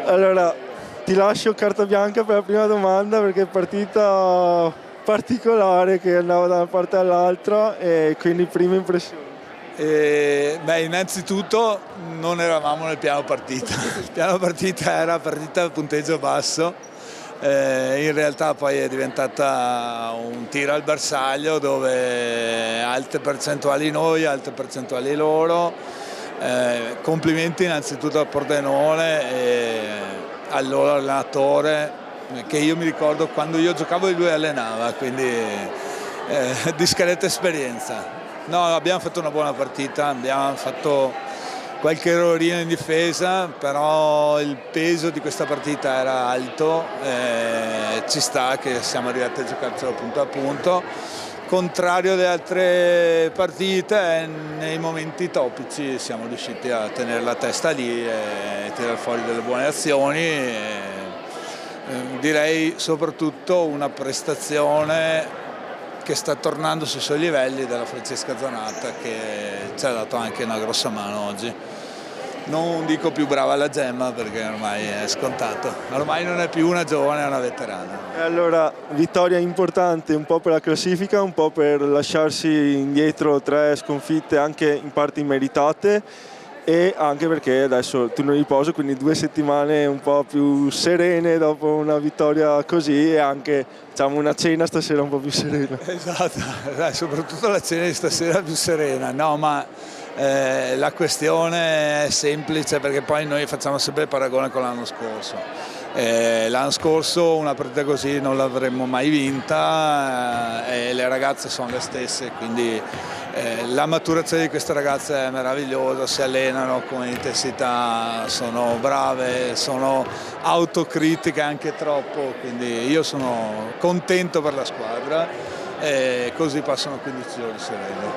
Allora, ti lascio carta bianca per la prima domanda perché partita particolare che andava da una parte all'altra e quindi prime impressioni. Innanzitutto non eravamo nel piano partita, il piano partita era partita a punteggio basso, in realtà poi è diventata un tiro al bersaglio dove alte percentuali noi, alte percentuali loro. Complimenti innanzitutto al Pordenone e al loro allenatore, che io mi ricordo quando io giocavo e lui allenava, quindi discreta esperienza. No, abbiamo fatto una buona partita, abbiamo fatto qualche errorino in difesa, però il peso di questa partita era alto, ci sta che siamo arrivati a giocarcelo punto a punto. Contrario alle altre partite, nei momenti topici siamo riusciti a tenere la testa lì e tirare fuori delle buone azioni. Direi soprattutto una prestazione che sta tornando sui suoi livelli della Francesca Zanotta, che ci ha dato anche una grossa mano oggi. Non dico più brava la Gemma perché ormai è scontato, ormai non è più una giovane, è una veterana. E allora, vittoria importante un po' per la classifica, un po' per lasciarsi indietro 3 sconfitte anche in parte immeritate e anche perché adesso turno di riposo, quindi 2 settimane un po' più serene dopo una vittoria così e anche diciamo una cena stasera un po' più serena. Esatto, soprattutto la cena di stasera più serena, no, ma la questione è semplice perché poi noi facciamo sempre il paragone con l'anno scorso. L'anno scorso una partita così non l'avremmo mai vinta e le ragazze sono le stesse, quindi la maturazione di queste ragazze è meravigliosa, si allenano con intensità, sono brave, sono autocritiche anche troppo, quindi io sono contento per la squadra e così passano 15 giorni sereni.